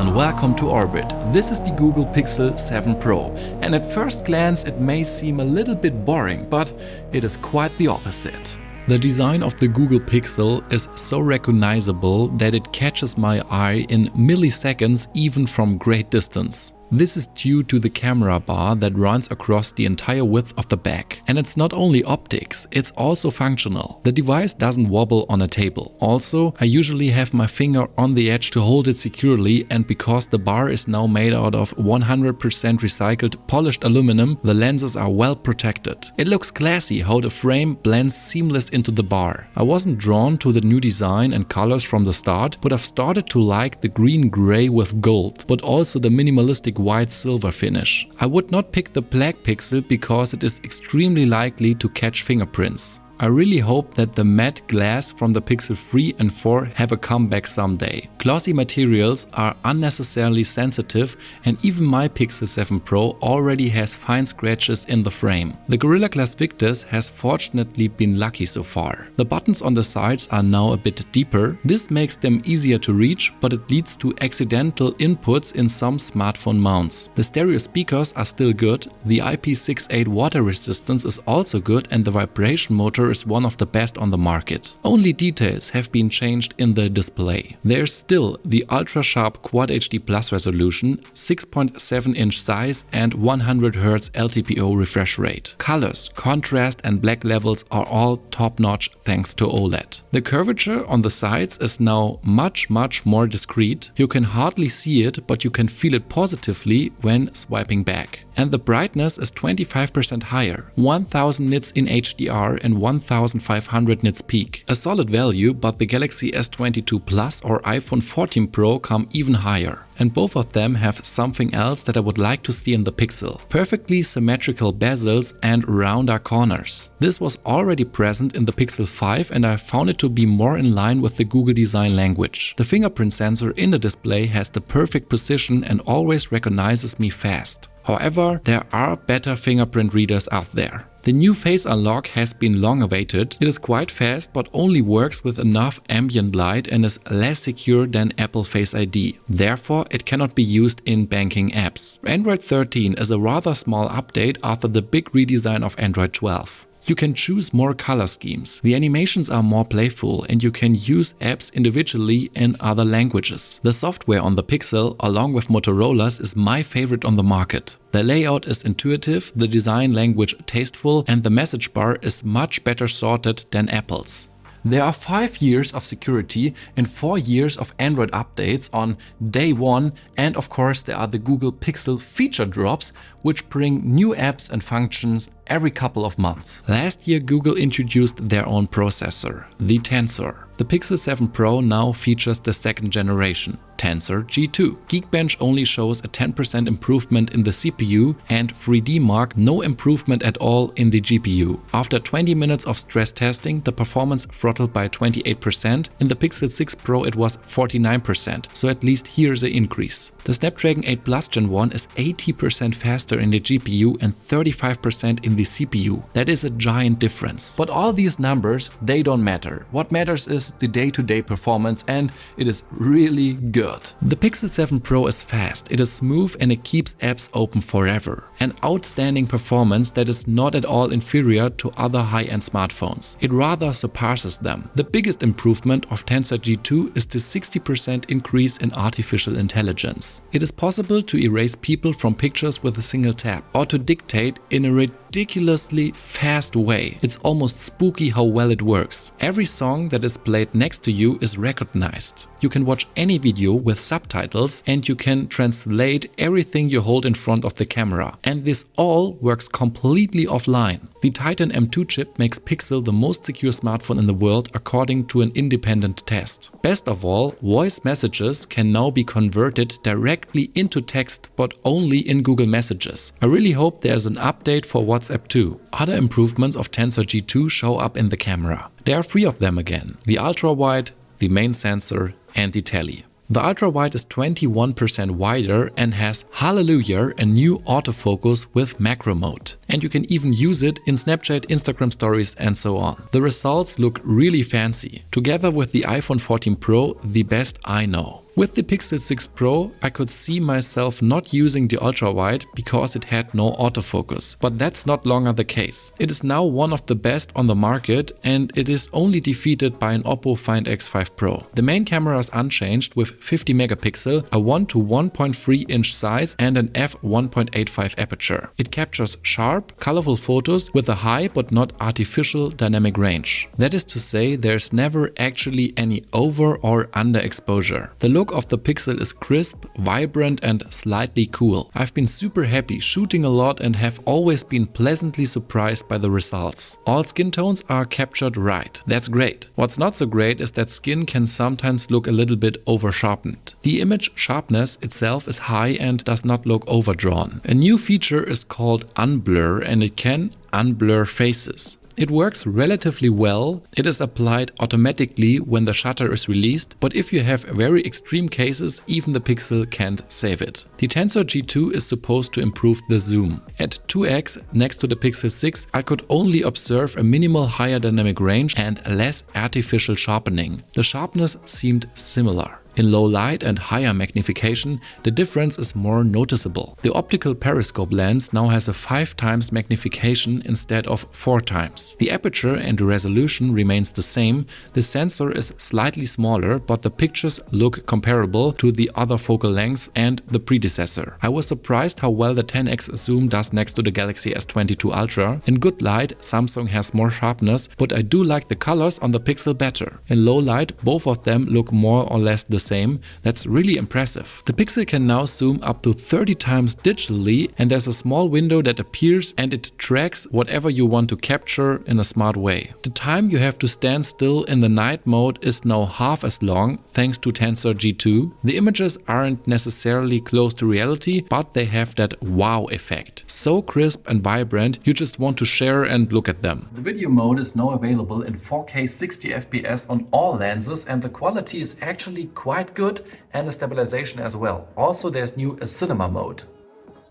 and welcome to Orbit. This is the Google Pixel 7 Pro, and at first glance it may seem a little bit boring, but it is quite the opposite. The design of the Google Pixel is so recognizable that it catches my eye in milliseconds even from great distance. This is due to the camera bar that runs across the entire width of the back. And it's not only optics, it's also functional. The device doesn't wobble on a table. Also, I usually have my finger on the edge to hold it securely, and because the bar is now made out of 100% recycled polished aluminum, the lenses are well protected. It looks classy how the frame blends seamless into the bar. I wasn't drawn to the new design and colors from the start, but I've started to like the green-gray with gold, but also the minimalistic white silver finish. I would not pick the black Pixel because it is extremely likely to catch fingerprints. I really hope that the matte glass from the Pixel 3 and 4 have a comeback someday. Glossy materials are unnecessarily sensitive, and even my Pixel 7 Pro already has fine scratches in the frame. The Gorilla Glass Victus has fortunately been lucky so far. The buttons on the sides are now a bit deeper. This makes them easier to reach, but it leads to accidental inputs in some smartphone mounts. The stereo speakers are still good, the IP68 water resistance is also good, and the vibration motor is one of the best on the market. Only details have been changed in the display. There's still the ultra-sharp Quad HD Plus resolution, 6.7-inch size and 100Hz LTPO refresh rate. Colors, contrast and black levels are all top-notch thanks to OLED. The curvature on the sides is now much more discreet. You can hardly see it, but you can feel it positively when swiping back. And the brightness is 25% higher, 1000 nits in HDR and 1500 nits peak. A solid value, but the Galaxy S22 Plus or iPhone 14 Pro come even higher. And both of them have something else that I would like to see in the Pixel. Perfectly symmetrical bezels and rounder corners. This was already present in the Pixel 5 and I found it to be more in line with the Google design language. The fingerprint sensor in the display has the perfect position and always recognizes me fast. However, there are better fingerprint readers out there. The new Face Unlock has been long awaited. It is quite fast but only works with enough ambient light and is less secure than Apple Face ID. Therefore, it cannot be used in banking apps. Android 13 is a rather small update after the big redesign of Android 12. You can choose more color schemes. The animations are more playful and you can use apps individually in other languages. The software on the Pixel, along with Motorola's, is my favorite on the market. The layout is intuitive, the design language tasteful, and the message bar is much better sorted than Apple's. There are 5 years of security and 4 years of Android updates on day 1, and of course there are the Google Pixel feature drops, which bring new apps and functions every couple of months. Last year Google introduced their own processor, the Tensor. The Pixel 7 Pro now features the second generation, Tensor G2. Geekbench only shows a 10% improvement in the CPU and 3D Mark no improvement at all in the GPU. After 20 minutes of stress testing, the performance throttled by 28%. In the Pixel 6 Pro it was 49%, so at least here's the increase. The Snapdragon 8 Plus Gen 1 is 80% faster in the GPU and 35% in the CPU. That is a giant difference. But all these numbers, they don't matter. What matters is the day-to-day performance, and it is really good. The Pixel 7 Pro is fast, it is smooth and it keeps apps open forever. An outstanding performance that is not at all inferior to other high-end smartphones. It rather surpasses them. The biggest improvement of Tensor G2 is the 60% increase in artificial intelligence. It is possible to erase people from pictures with a single tap or to dictate in a ridiculously fast way. It's almost spooky how well it works. Every song that is played next to you is recognized. You can watch any video with subtitles and you can translate everything you hold in front of the camera. And this all works completely offline. The Titan M2 chip makes Pixel the most secure smartphone in the world according to an independent test. Best of all, voice messages can now be converted directly into text but only in Google Messages. I really hope there's an update for WhatsApp too. Other improvements of Tensor G2 show up in the camera. There are 3 of them again: the ultra-wide, the main sensor and the tele. The ultra-wide is 21% wider and has, hallelujah, a new autofocus with macro mode. And you can even use it in Snapchat, Instagram stories and so on. The results look really fancy. Together with the iPhone 14 Pro, the best I know. With the Pixel 6 Pro, I could see myself not using the ultra-wide because it had no autofocus, but that's not longer the case. It is now one of the best on the market and it is only defeated by an Oppo Find X5 Pro. The main camera is unchanged with 50 megapixel, a 1 to 1.3 inch size and an f1.85 aperture. It captures sharp, colorful photos with a high but not artificial dynamic range. That is to say, there's never actually any over or underexposure. The look of the Pixel is crisp, vibrant and slightly cool. I've been super happy shooting a lot and have always been pleasantly surprised by the results. All skin tones are captured right. That's great. What's not so great is that skin can sometimes look a little bit over sharpened. The image sharpness itself is high and does not look overdrawn. A new feature is called Unblur and it can unblur faces. It works relatively well. It is applied automatically when the shutter is released, but if you have very extreme cases, even the Pixel can't save it. The Tensor G2 is supposed to improve the zoom. At 2x next to the Pixel 6, I could only observe a minimal higher dynamic range and less artificial sharpening. The sharpness seemed similar. In low light and higher magnification, the difference is more noticeable. The optical periscope lens now has a 5 times magnification instead of 4 times. The aperture and resolution remains the same. The sensor is slightly smaller, but the pictures look comparable to the other focal lengths and the predecessor. I was surprised how well the 10x zoom does next to the Galaxy S22 Ultra. In good light, Samsung has more sharpness, but I do like the colors on the Pixel better. In low light, both of them look more or less the same. That's really impressive. The Pixel can now zoom up to 30 times digitally and there's a small window that appears and it tracks whatever you want to capture in a smart way. The time you have to stand still in the night mode is now half as long thanks to Tensor G2. The images aren't necessarily close to reality, but they have that wow effect. So crisp and vibrant, you just want to share and look at them. The video mode is now available in 4K 60 FPS on all lenses and the quality is actually quite good and the stabilization as well. Also there's new cinema mode.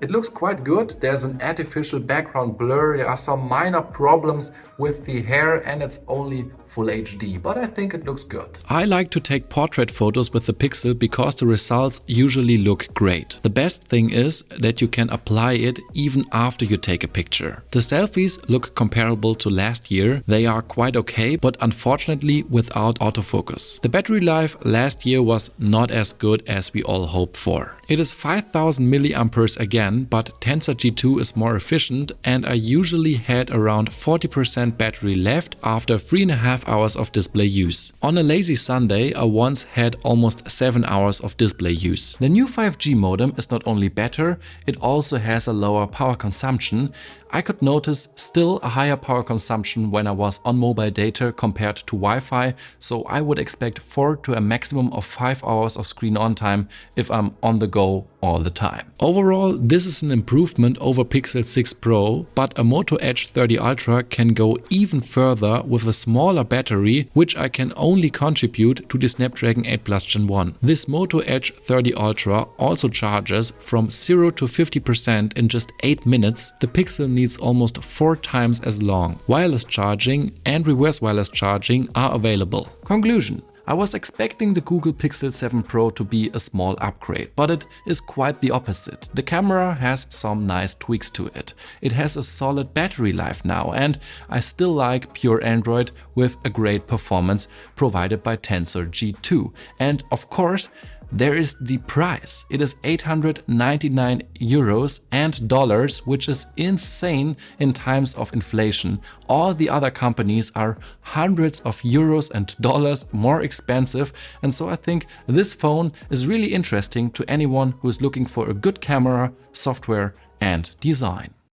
It looks quite good. There's an artificial background blur. There are some minor problems with the hair and it's only Full HD, but I think it looks good. I like to take portrait photos with the Pixel because the results usually look great. The best thing is that you can apply it even after you take a picture. The selfies look comparable to last year. They are quite okay, but unfortunately without autofocus. The battery life last year was not as good as we all hoped for. It is 5000 milliamperes again, but Tensor G2 is more efficient and I usually had around 40% battery left after 3.5 hours of display use. On a lazy Sunday, I once had almost 7 hours of display use. The new 5G modem is not only better, it also has a lower power consumption. I could notice still a higher power consumption when I was on mobile data compared to Wi-Fi, so I would expect 4 to a maximum of 5 hours of screen on time if I'm on the go all the time. Overall, this is an improvement over Pixel 6 Pro, but a Moto Edge 30 Ultra can go even further with a smaller battery, which I can only contribute to the Snapdragon 8 Plus Gen 1. This Moto Edge 30 Ultra also charges from 0 to 50% in just 8 minutes. The Pixel needs almost 4 times as long. Wireless charging and reverse wireless charging are available. Conclusion. I was expecting the Google Pixel 7 Pro to be a small upgrade, but it is quite the opposite. The camera has some nice tweaks to it. It has a solid battery life now, and I still like pure Android with a great performance provided by Tensor G2. And of course, there is the price. It is 899 euros and dollars, which is insane in times of inflation. All the other companies are hundreds of euros and dollars more expensive, and so I think this phone is really interesting to anyone who is looking for a good camera, software and design.